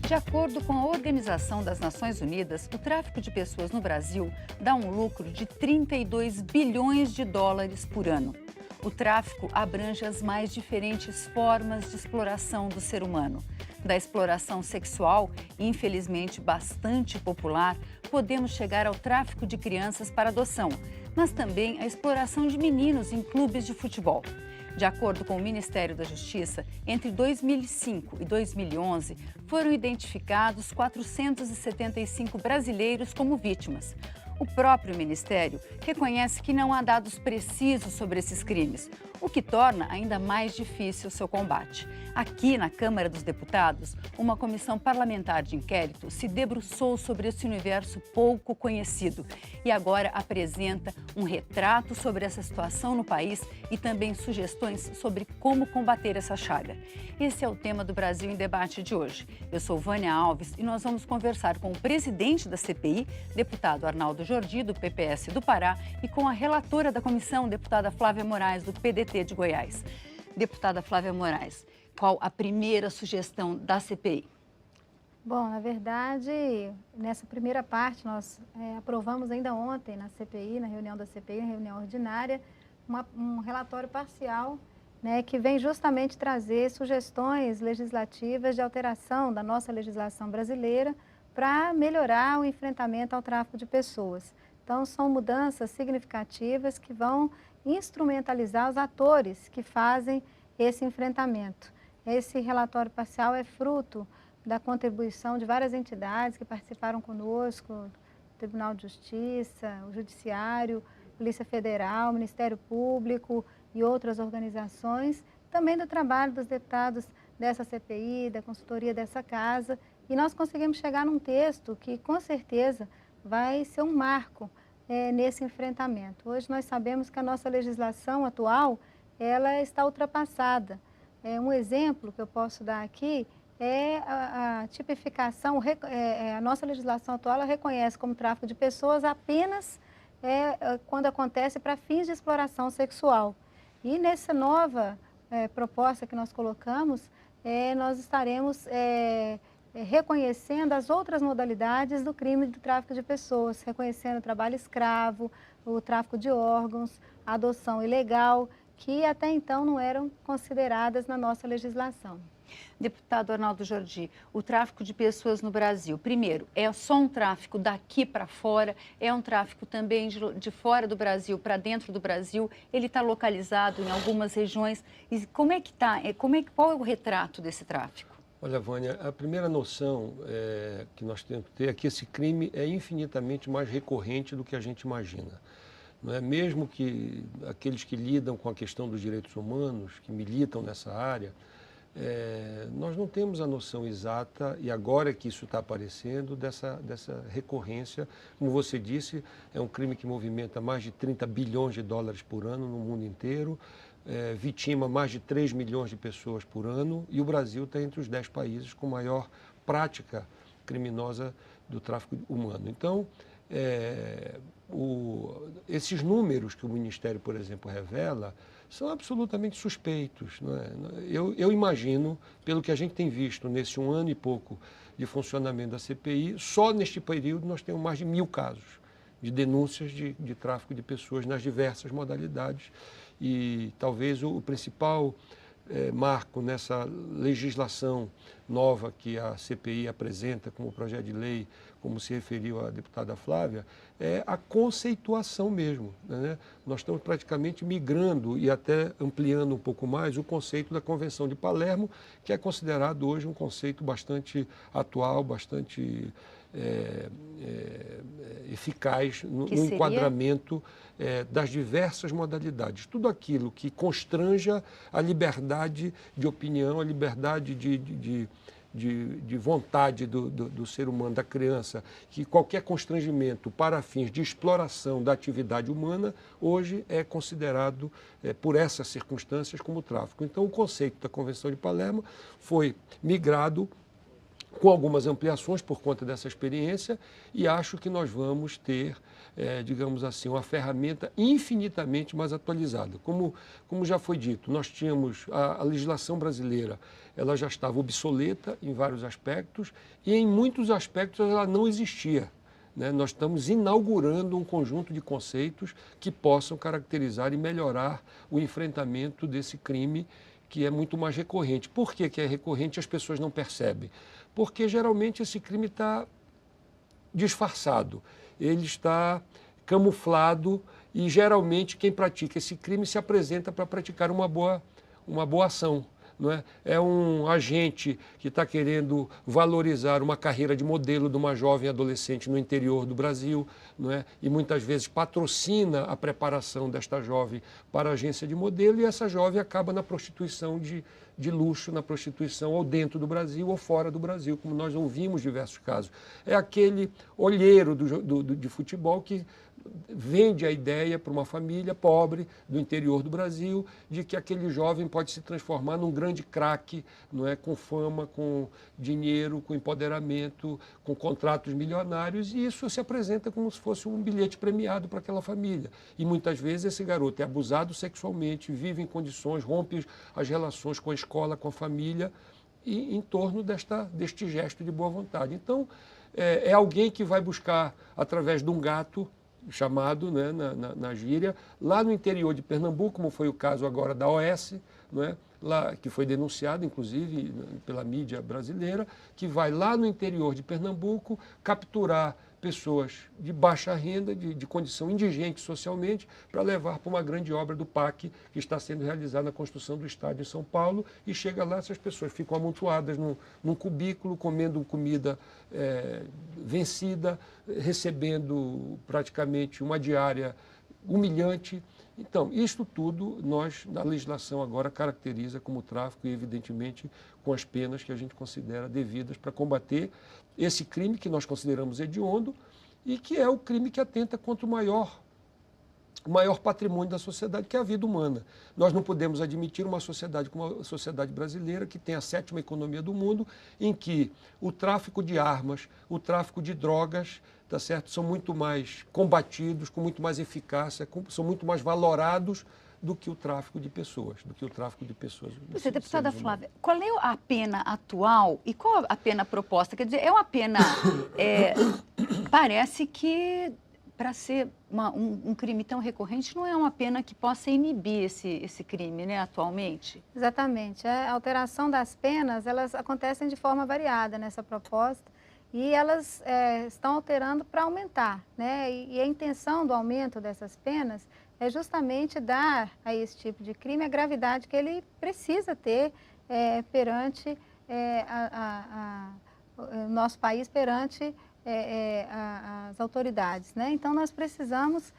De acordo com a Organização das Nações Unidas, o tráfico de pessoas no Brasil dá um lucro de 32 bilhões de dólares por ano. O tráfico abrange as mais diferentes formas de exploração do ser humano. Da exploração sexual, infelizmente bastante popular, podemos chegar ao tráfico de crianças para adoção, mas também a exploração de meninos em clubes de futebol. De acordo com o Ministério da Justiça, entre 2005 e 2011, foram identificados 475 brasileiros como vítimas. O próprio Ministério reconhece que não há dados precisos sobre esses crimes, o que torna ainda mais difícil seu combate. Aqui na Câmara dos Deputados, uma comissão parlamentar de inquérito se debruçou sobre esse universo pouco conhecido e agora apresenta um retrato sobre essa situação no país e também sugestões sobre como combater essa chaga. Esse é o tema do Brasil em Debate de hoje. Eu sou Vânia Alves e nós vamos conversar com o presidente da CPI, deputado Arnaldo Jordi, do PPS do Pará, e com a relatora da comissão, deputada Flávia Moraes, do PDT de Goiás. Deputada Flávia Moraes, qual a primeira sugestão da CPI? Bom, na verdade, nessa primeira parte, nós aprovamos ainda ontem na CPI, na reunião da CPI, na reunião ordinária, um relatório parcial, né, que vem justamente trazer sugestões legislativas de alteração da nossa legislação brasileira para melhorar o enfrentamento ao tráfico de pessoas. Então, são mudanças significativas que vão instrumentalizar os atores que fazem esse enfrentamento. Esse relatório parcial é fruto da contribuição de várias entidades que participaram conosco, o Tribunal de Justiça, o Judiciário, Polícia Federal, Ministério Público e outras organizações, também do trabalho dos deputados dessa CPI, da consultoria dessa casa, e nós conseguimos chegar num texto que, com certeza, vai ser um marco nesse enfrentamento. Hoje nós sabemos que a nossa legislação atual, ela está ultrapassada. Um exemplo que eu posso dar aqui é a tipificação, a nossa legislação atual ela reconhece como tráfico de pessoas apenas quando acontece para fins de exploração sexual. E nessa nova proposta que nós colocamos, nós estaremos reconhecendo as outras modalidades do crime do tráfico de pessoas, reconhecendo o trabalho escravo, o tráfico de órgãos, a adoção ilegal, que até então não eram consideradas na nossa legislação. Deputado Arnaldo Jordi, o tráfico de pessoas no Brasil, primeiro, é só um tráfico daqui para fora, é um tráfico também de fora do Brasil para dentro do Brasil, ele está localizado em algumas regiões, e como é que está, qual é o retrato desse tráfico? Olha, Vânia, a primeira noção que nós temos que ter é que esse crime é infinitamente mais recorrente do que a gente imagina. Não é? Mesmo que aqueles que lidam com a questão dos direitos humanos, que militam nessa área, nós não temos a noção exata, e agora que isso está aparecendo, dessa recorrência. Como você disse, é um crime que movimenta mais de 30 bilhões de dólares por ano no mundo inteiro, vitima mais de 3 milhões de pessoas por ano, e o Brasil está entre os 10 países com maior prática criminosa do tráfico humano. Então, esses números que o Ministério, por exemplo, revela, são absolutamente suspeitos. Não é? Eu imagino, pelo que a gente tem visto nesse 1 ano e pouco de funcionamento da CPI, só neste período nós temos mais de 1000 casos de denúncias de tráfico de pessoas nas diversas modalidades. E talvez o principal marco nessa legislação nova que a CPI apresenta como projeto de lei, como se referiu a deputada Flávia, é a conceituação mesmo, né? Nós estamos praticamente migrando e até ampliando um pouco mais o conceito da Convenção de Palermo, que é considerado hoje um conceito bastante atual, bastante eficaz no enquadramento das diversas modalidades. Tudo aquilo que constranja a liberdade de opinião, a liberdade de vontade do ser humano, da criança, que qualquer constrangimento para fins de exploração da atividade humana, hoje é considerado, por essas circunstâncias, como tráfico. Então, o conceito da Convenção de Palermo foi migrado com algumas ampliações por conta dessa experiência, e acho que nós vamos ter, digamos assim, uma ferramenta infinitamente mais atualizada. Como já foi dito, nós tínhamos a legislação brasileira, ela já estava obsoleta em vários aspectos, e em muitos aspectos ela não existia. Nós estamos inaugurando um conjunto de conceitos que possam caracterizar e melhorar o enfrentamento desse crime, que é muito mais recorrente. Por que é recorrente e as pessoas não percebem? Porque geralmente esse crime está disfarçado, ele está camuflado e geralmente quem pratica esse crime se apresenta para praticar uma boa ação. Não é? É um agente que está querendo valorizar uma carreira de modelo de uma jovem adolescente no interior do Brasil, não é? E muitas vezes patrocina a preparação desta jovem para a agência de modelo, e essa jovem acaba na prostituição de luxo, na prostituição ou dentro do Brasil ou fora do Brasil, como nós ouvimos diversos casos. É aquele olheiro de futebol que vende a ideia para uma família pobre do interior do Brasil de que aquele jovem pode se transformar num grande craque, não é, com fama, com dinheiro, com empoderamento, com contratos milionários, e isso se apresenta como se fosse um bilhete premiado para aquela família. E muitas vezes esse garoto é abusado sexualmente, vive em condições, rompe as relações com a escola, com a família, e em torno deste gesto de boa vontade. Então, é alguém que vai buscar, através de um gato, chamado, né, na gíria, lá no interior de Pernambuco, como foi o caso agora da OS, não é? Lá, que foi denunciado, inclusive, pela mídia brasileira, que vai lá no interior de Pernambuco capturar pessoas de baixa renda, de condição indigente socialmente, para levar para uma grande obra do PAC que está sendo realizada na construção do estádio em São Paulo, e chega lá, essas pessoas ficam amontoadas num cubículo, comendo comida vencida, recebendo praticamente uma diária humilhante. Então, isto tudo nós, na legislação agora, caracteriza como tráfico e, evidentemente, com as penas que a gente considera devidas para combater esse crime que nós consideramos hediondo e que é o crime que atenta contra o maior patrimônio da sociedade, que é a vida humana. Nós não podemos admitir uma sociedade como a sociedade brasileira, que tem a 7ª economia do mundo, em que o tráfico de armas, o tráfico de drogas, tá certo, são muito mais combatidos, com muito mais eficácia, são muito mais valorados do que o tráfico de pessoas, Você, deputada Flávia, qual é a pena atual e qual a pena proposta? Quer dizer, é uma pena, parece que para ser um crime tão recorrente, não é uma pena que possa inibir esse crime, né, atualmente? Exatamente. A alteração das penas, elas acontecem de forma variada nessa proposta e elas estão alterando para aumentar, né? E a intenção do aumento dessas penas é justamente dar a esse tipo de crime a gravidade que ele precisa ter perante o nosso país, perante as autoridades, né? Então, nós precisamos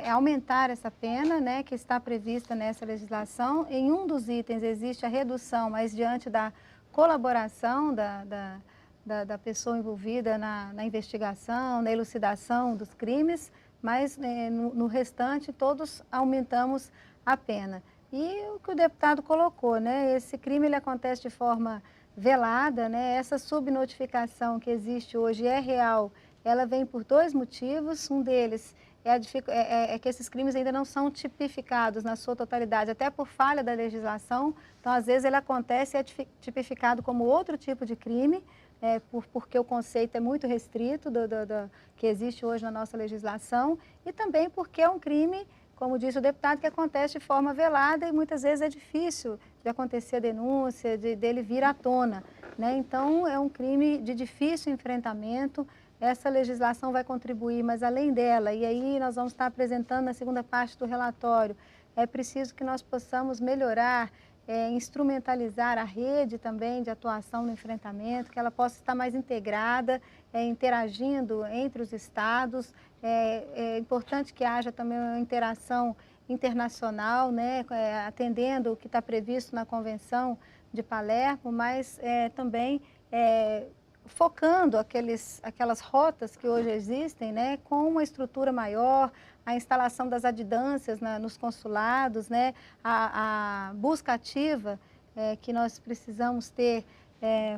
aumentar essa pena, né, que está prevista nessa legislação. Em um dos itens existe a redução, mas diante da colaboração da pessoa envolvida na investigação, na elucidação dos crimes, mas no restante todos aumentamos a pena. E o que o deputado colocou, né, esse crime ele acontece de forma velada, né? Essa subnotificação que existe hoje é real, ela vem por 2 motivos. Um deles é que esses crimes ainda não são tipificados na sua totalidade, até por falha da legislação. Então, às vezes, ele acontece e é tipificado como outro tipo de crime, porque o conceito é muito restrito que existe hoje na nossa legislação, e também porque é um crime, como disse o deputado, que acontece de forma velada e muitas vezes é difícil de acontecer a denúncia, dele vir à tona, né? Então, é um crime de difícil enfrentamento. Essa legislação vai contribuir, mas além dela, e aí nós vamos estar apresentando na segunda parte do relatório, é preciso que nós possamos melhorar, instrumentalizar a rede também de atuação no enfrentamento, que ela possa estar mais integrada, interagindo entre os estados. É importante que haja também uma interação internacional, né, atendendo o que está previsto na Convenção de Palermo, mas também focando aquelas rotas que hoje existem, né, com uma estrutura maior, a instalação das adidâncias nos consulados, né, a busca ativa que nós precisamos ter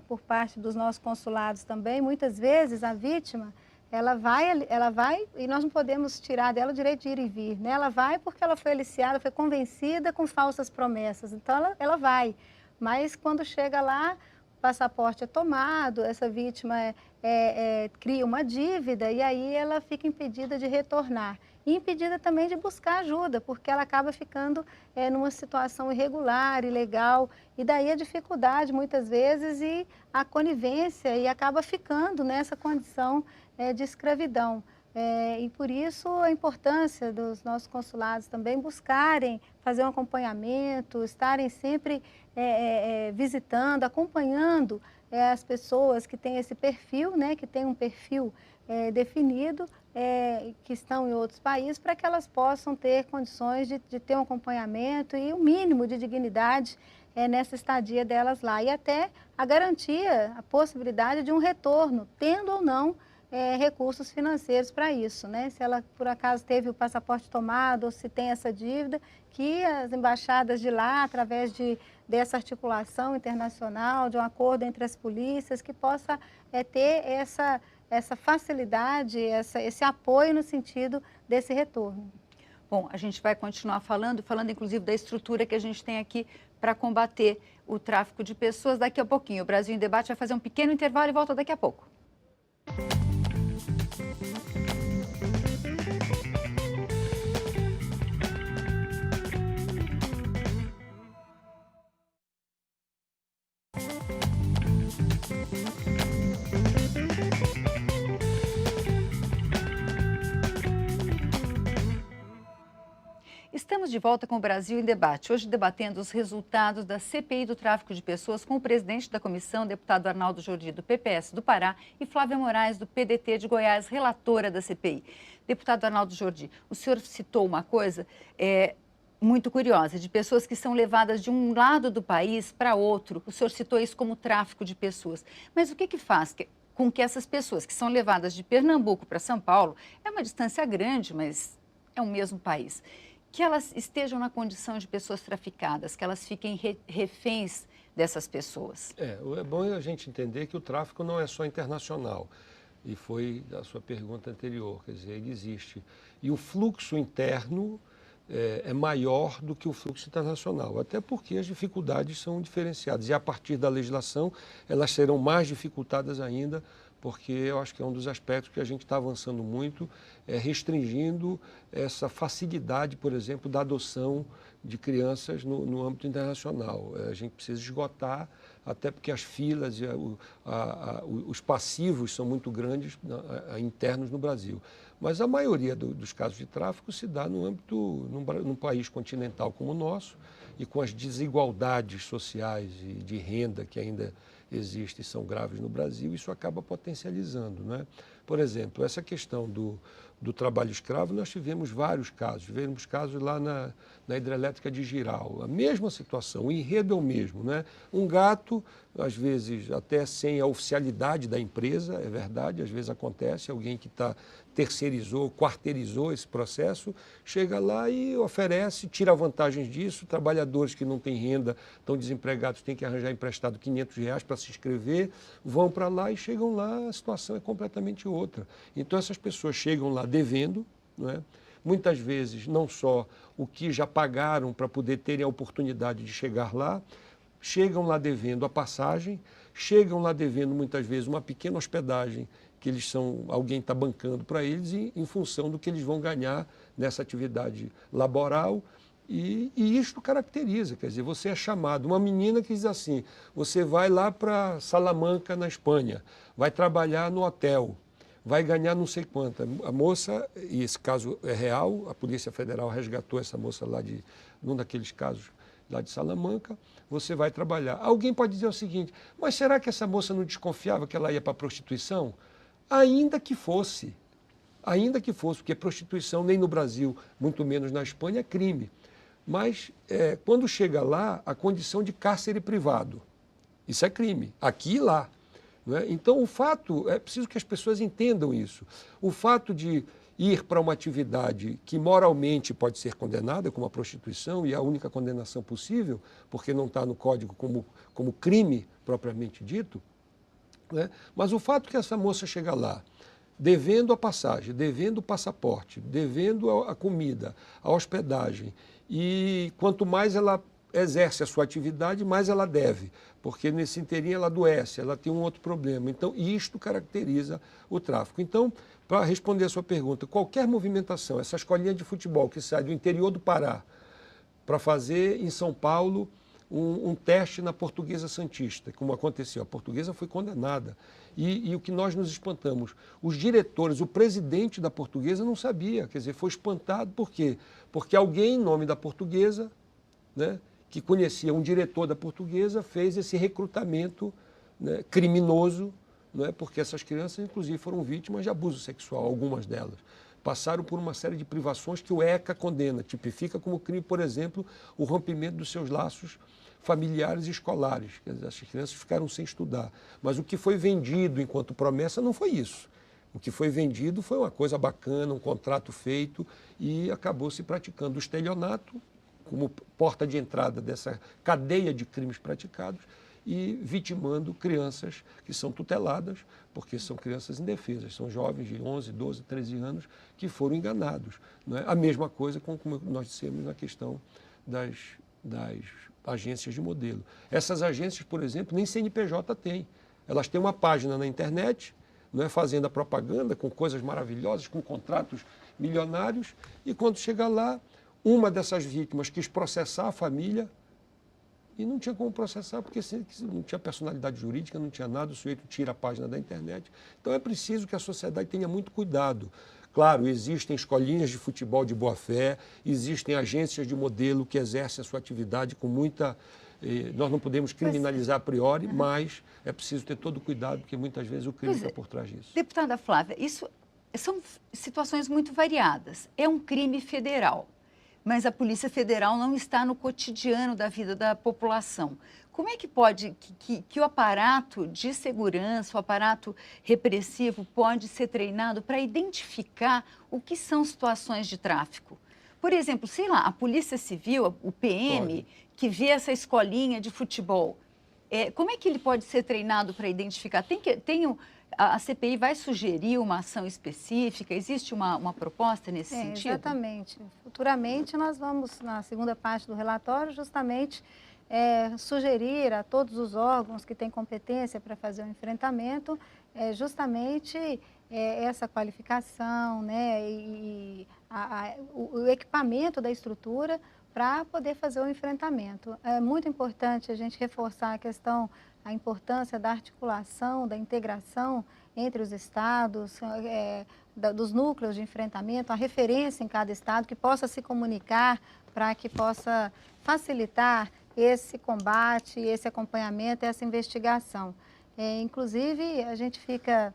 por parte dos nossos consulados também, muitas vezes a vítima, ela vai e nós não podemos tirar dela o direito de ir e vir, né? Ela vai porque ela foi aliciada, foi convencida com falsas promessas, então ela vai. Mas quando chega lá, o passaporte é tomado, essa vítima cria uma dívida e aí ela fica impedida de retornar. E impedida também de buscar ajuda, porque ela acaba ficando numa situação irregular, ilegal, e daí a dificuldade muitas vezes e a conivência, e acaba ficando nessa condição de escravidão. E por isso a importância dos nossos consulados também buscarem fazer um acompanhamento, estarem sempre visitando, acompanhando as pessoas que têm esse perfil, né, que têm um perfil definido, que estão em outros países, para que elas possam ter condições de ter um acompanhamento e um mínimo de dignidade nessa estadia delas lá. E até a garantia, a possibilidade de um retorno, tendo ou não recursos financeiros para isso, né? Se ela, por acaso, teve o passaporte tomado ou se tem essa dívida, que as embaixadas de lá, através dessa articulação internacional, de um acordo entre as polícias, que possa ter essa facilidade, esse apoio no sentido desse retorno. Bom, a gente vai continuar falando inclusive da estrutura que a gente tem aqui para combater o tráfico de pessoas daqui a pouquinho. O Brasil em Debate vai fazer um pequeno intervalo e volta daqui a pouco. Estamos de volta com o Brasil em Debate, hoje debatendo os resultados da CPI do tráfico de pessoas com o presidente da comissão, deputado Arnaldo Jordi, do PPS do Pará, e Flávia Moraes, do PDT de Goiás, relatora da CPI. Deputado Arnaldo Jordi, o senhor citou uma coisa muito curiosa, de pessoas que são levadas de um lado do país para outro. O senhor citou isso como tráfico de pessoas. Mas o que faz com que essas pessoas que são levadas de Pernambuco para São Paulo, é uma distância grande, mas é o mesmo país, que elas estejam na condição de pessoas traficadas, que elas fiquem reféns dessas pessoas? É bom a gente entender que o tráfico não é só internacional, e foi a sua pergunta anterior, quer dizer, ele existe. E o fluxo interno é maior do que o fluxo internacional, até porque as dificuldades são diferenciadas, e a partir da legislação elas serão mais dificultadas ainda, porque eu acho que é um dos aspectos que a gente está avançando muito, restringindo essa facilidade, por exemplo, da adoção de crianças no âmbito internacional. A gente precisa esgotar, até porque as filas e os passivos são muito grandes internos no Brasil. Mas a maioria dos casos de tráfico se dá no âmbito, num país continental como o nosso, e com as desigualdades sociais e de renda que ainda existem e são graves no Brasil, isso acaba potencializando, né? Por exemplo, essa questão do trabalho escravo, nós tivemos vários casos. Tivemos casos lá na hidrelétrica de Jirau. A mesma situação, o enredo é o mesmo, né? Um gato, às vezes até sem a oficialidade da empresa, é verdade, às vezes acontece, alguém que terceirizou, quarteirizou esse processo, chega lá e oferece, tira vantagens disso. Trabalhadores que não têm renda, estão desempregados, têm que arranjar emprestado R$500 para se inscrever, vão para lá e chegam lá, a situação é completamente outra. Então essas pessoas chegam lá devendo, não é? Muitas vezes não só o que já pagaram para poder terem a oportunidade de chegar lá, chegam lá devendo a passagem, chegam lá devendo muitas vezes uma pequena hospedagem que alguém está bancando para eles em função do que eles vão ganhar nessa atividade laboral. E isto caracteriza, quer dizer, você é chamado, uma menina que diz assim, você vai lá para Salamanca, na Espanha, vai trabalhar no hotel, vai ganhar não sei quanto. A moça, e esse caso é real, a Polícia Federal resgatou essa moça lá num daqueles casos lá de Salamanca, você vai trabalhar. Alguém pode dizer o seguinte, mas será que essa moça não desconfiava que ela ia para a prostituição? Ainda que fosse, porque prostituição nem no Brasil, muito menos na Espanha, é crime. Mas quando chega lá, a condição de cárcere privado, isso é crime, aqui e lá. Não é? Então, é preciso que as pessoas entendam isso. O fato de ir para uma atividade que moralmente pode ser condenada, como a prostituição, e a única condenação possível, porque não está no código como crime propriamente dito, né? Mas o fato que essa moça chega lá, devendo a passagem, devendo o passaporte, devendo a comida, a hospedagem, e quanto mais ela exerce a sua atividade, mais ela deve, porque nesse inteirinho ela adoece, ela tem um outro problema. Então, isto caracteriza o tráfico. Então, para responder a sua pergunta, qualquer movimentação, essa escolinha de futebol que sai do interior do Pará para fazer em São Paulo um teste na Portuguesa Santista, como aconteceu. A Portuguesa foi condenada. E o que nós nos espantamos, os diretores, o presidente da Portuguesa não sabia, quer dizer, foi espantado. Por quê? Porque alguém, em nome da Portuguesa, né, que conhecia um diretor da Portuguesa, fez esse recrutamento, né, criminoso, não é? Porque essas crianças, inclusive, foram vítimas de abuso sexual, algumas delas. Passaram por uma série de privações que o ECA condena, tipifica como crime, por exemplo, o rompimento dos seus laços familiares e escolares. Quer dizer, essas crianças ficaram sem estudar. Mas o que foi vendido enquanto promessa não foi isso. O que foi vendido foi uma coisa bacana, um contrato feito, e acabou se praticando o estelionato como porta de entrada dessa cadeia de crimes praticados e vitimando crianças que são tuteladas, porque são crianças indefesas, são jovens de 11, 12, 13 anos que foram enganados. Não é? A mesma coisa como nós dissemos na questão das agências de modelo. Essas agências, por exemplo, nem CNPJ têm. Elas têm uma página na internet, não é, fazendo a propaganda com coisas maravilhosas, com contratos milionários, e quando chega lá, uma dessas vítimas quis processar a família e não tinha como processar, porque não tinha personalidade jurídica, não tinha nada, o sujeito tira a página da internet. Então é preciso que a sociedade tenha muito cuidado. Claro, existem escolinhas de futebol de boa-fé, existem agências de modelo que exercem a sua atividade com muita... Nós não podemos criminalizar a priori, mas é preciso ter todo o cuidado, porque muitas vezes o crime está por trás disso. Deputada Flávia, isso são situações muito variadas. É um crime federal, mas a Polícia Federal não está no cotidiano da vida da população. Como é que pode, que o aparato de segurança, o aparato repressivo pode ser treinado para identificar o que são situações de tráfico? Por exemplo, sei lá, a Polícia Civil, o PM, que vê essa escolinha de futebol, como é que ele pode ser treinado para identificar? A CPI vai sugerir uma ação específica? Existe uma proposta nesse sentido? Exatamente. Futuramente nós vamos, na segunda parte do relatório, justamente sugerir a todos os órgãos que têm competência para fazer o enfrentamento, justamente essa qualificação, né, e o equipamento da estrutura para poder fazer o enfrentamento. É muito importante a gente reforçar a importância da articulação, da integração entre os estados, dos núcleos de enfrentamento, a referência em cada estado que possa se comunicar para que possa facilitar esse combate, esse acompanhamento, essa investigação. Inclusive, a gente fica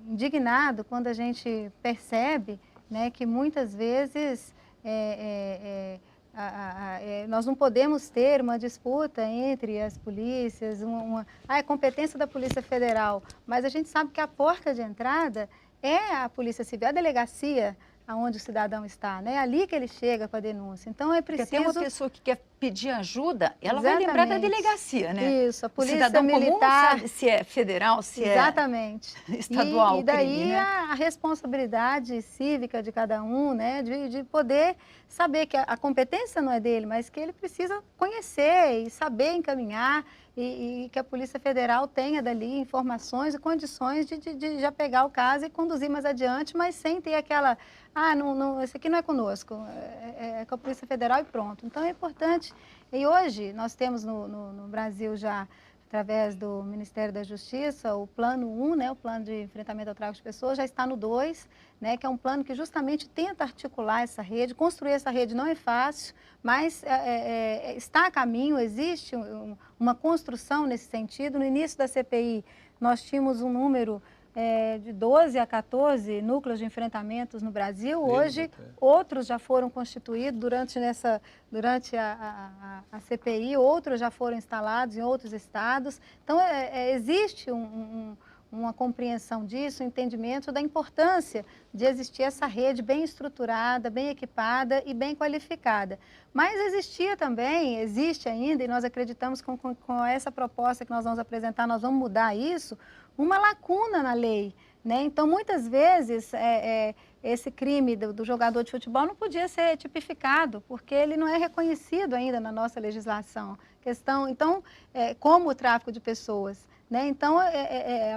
indignado quando a gente percebe, né, que muitas vezes nós não podemos ter uma disputa entre as polícias, é competência da Polícia Federal, mas a gente sabe que a porta de entrada é a Polícia Civil, a delegacia aonde o cidadão está, né? É ali que ele chega com a denúncia. Então é preciso... Porque tem uma pessoa que quer pedir ajuda, ela vai lembrar da delegacia, né? Isso, a Polícia Militar. O cidadão comum não sabe se é federal, se Exatamente. É estadual. E daí crime, né? a responsabilidade cívica de cada um, né? De poder saber que a competência não é dele, mas que ele precisa conhecer e saber encaminhar e que a Polícia Federal tenha dali informações e condições de já pegar o caso e conduzir mais adiante, mas sem ter aquela... não, esse aqui não é conosco, é com a Polícia Federal e pronto. Então é importante. E hoje nós temos no Brasil já, através do Ministério da Justiça, o plano 1, né, o plano de enfrentamento ao tráfico de pessoas, já está no 2, né, que é um plano que justamente tenta articular essa rede. Construir essa rede não é fácil, mas está a caminho, existe uma construção nesse sentido. No início da CPI, nós tínhamos um número de 12 a 14 núcleos de enfrentamentos no Brasil. Hoje, outros já foram constituídos durante a CPI, outros já foram instalados em outros estados. Então, existe uma compreensão disso, um entendimento da importância de existir essa rede bem estruturada, bem equipada e bem qualificada. Mas existia também, existe ainda, e nós acreditamos que com essa proposta que nós vamos apresentar, nós vamos mudar isso, uma lacuna na lei, né? Então, muitas vezes, esse crime do jogador de futebol não podia ser tipificado, porque ele não é reconhecido ainda na nossa legislação. Então, como o tráfico de pessoas. Né? Então,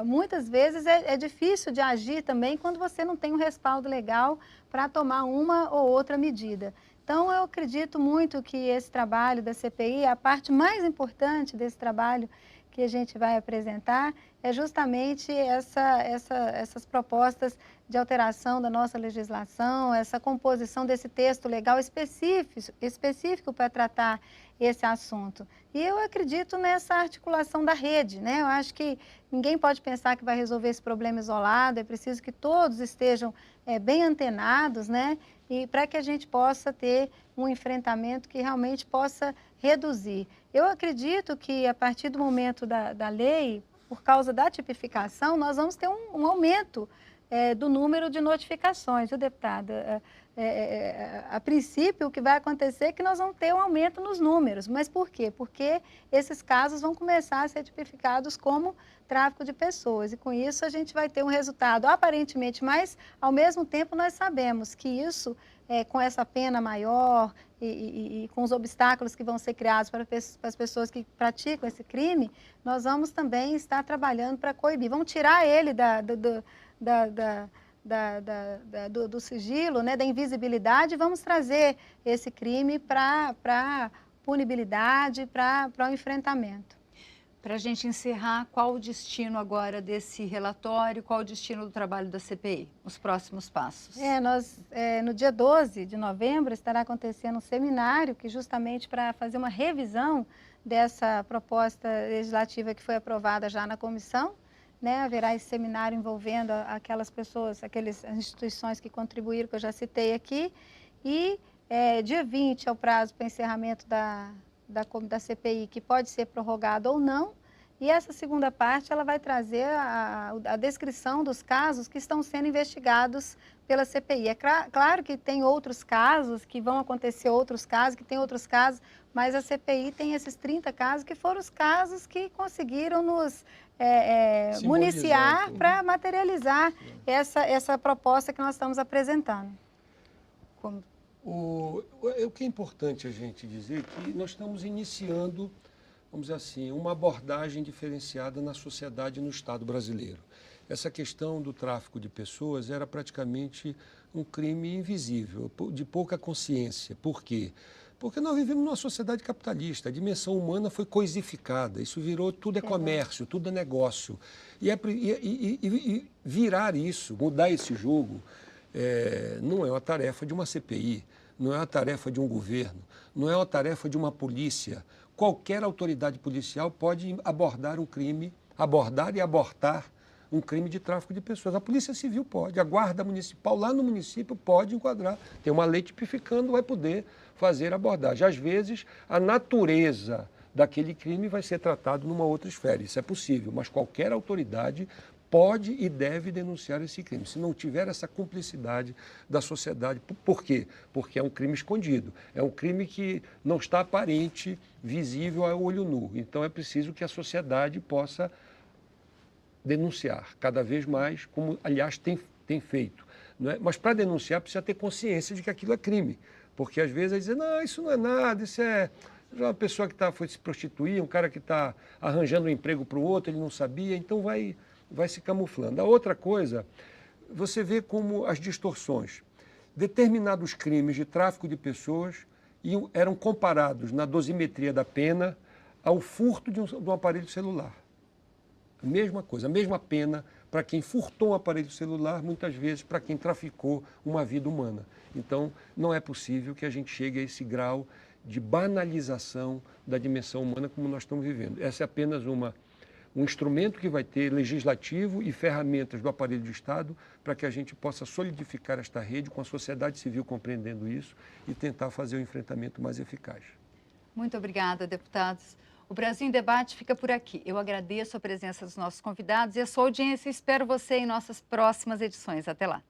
muitas vezes é difícil de agir também quando você não tem um respaldo legal para tomar uma ou outra medida. Então, eu acredito muito que esse trabalho da CPI, a parte mais importante desse trabalho que a gente vai apresentar, é justamente essas propostas de alteração da nossa legislação, essa composição desse texto legal específico para tratar esse assunto. E eu acredito nessa articulação da rede, né? Eu acho que ninguém pode pensar que vai resolver esse problema isolado, é preciso que todos estejam bem antenados, né? E para que a gente possa ter um enfrentamento que realmente possa reduzir. Eu acredito que a partir do momento da lei, por causa da tipificação, nós vamos ter um aumento do número de notificações, viu, deputada? A princípio, o que vai acontecer é que nós vamos ter um aumento nos números. Mas por quê? Porque esses casos vão começar a ser tipificados como tráfico de pessoas. E com isso a gente vai ter um resultado aparentemente, mas ao mesmo tempo nós sabemos que isso, com essa pena maior e com os obstáculos que vão ser criados para as pessoas que praticam esse crime, nós vamos também estar trabalhando para coibir. Vamos tirar ele do sigilo, né, da invisibilidade, vamos trazer esse crime para punibilidade, para o enfrentamento. Para a gente encerrar, qual o destino agora desse relatório, qual o destino do trabalho da CPI, os próximos passos? No dia 12 de novembro estará acontecendo um seminário que justamente para fazer uma revisão dessa proposta legislativa que foi aprovada já na comissão, né? Haverá esse seminário envolvendo aquelas pessoas, aquelas instituições que contribuíram, que eu já citei aqui, e dia 20 é o prazo para encerramento da CPI, que pode ser prorrogado ou não, e essa segunda parte ela vai trazer a descrição dos casos que estão sendo investigados pela CPI. É claro que tem outros casos, que vão acontecer outros casos, que tem outros casos, mas a CPI tem esses 30 casos que foram os casos que conseguiram nos municiar para materializar essa proposta que nós estamos apresentando. O que é importante a gente dizer é que nós estamos iniciando, vamos dizer assim, uma abordagem diferenciada na sociedade e no Estado brasileiro. Essa questão do tráfico de pessoas era praticamente um crime invisível, de pouca consciência. Por quê? Porque nós vivemos numa sociedade capitalista, a dimensão humana foi coisificada, isso virou, tudo é comércio, tudo é negócio. E virar isso, mudar esse jogo, não é uma tarefa de uma CPI, não é uma tarefa de um governo, não é uma tarefa de uma polícia. Qualquer autoridade policial pode abordar um crime, abordar e abortar um crime de tráfico de pessoas. A Polícia Civil pode, a Guarda Municipal lá no município pode enquadrar. Tem uma lei tipificando, vai poder fazer abordagem. Às vezes, a natureza daquele crime vai ser tratado numa outra esfera. Isso é possível, mas qualquer autoridade pode e deve denunciar esse crime. Se não tiver essa cumplicidade da sociedade, por quê? Porque é um crime escondido, é um crime que não está aparente, visível ao olho nu. Então é preciso que a sociedade possa denunciar cada vez mais, como aliás tem feito. Não é? Mas para denunciar precisa ter consciência de que aquilo é crime, porque às vezes dizem, não, isso não é nada, isso é uma pessoa que foi se prostituir, um cara que está arranjando um emprego para o outro, ele não sabia, então vai se camuflando. A outra coisa, você vê como as distorções. Determinados crimes de tráfico de pessoas eram comparados na dosimetria da pena ao furto de um aparelho celular. A mesma coisa, a mesma pena para quem furtou um aparelho celular, muitas vezes para quem traficou uma vida humana. Então, não é possível que a gente chegue a esse grau de banalização da dimensão humana como nós estamos vivendo. Essa é apenas um instrumento que vai ter legislativo e ferramentas do aparelho de Estado para que a gente possa solidificar esta rede com a sociedade civil compreendendo isso e tentar fazer o enfrentamento mais eficaz. Muito obrigada, deputados. O Brasil em Debate fica por aqui. Eu agradeço a presença dos nossos convidados e a sua audiência. Espero você em nossas próximas edições. Até lá.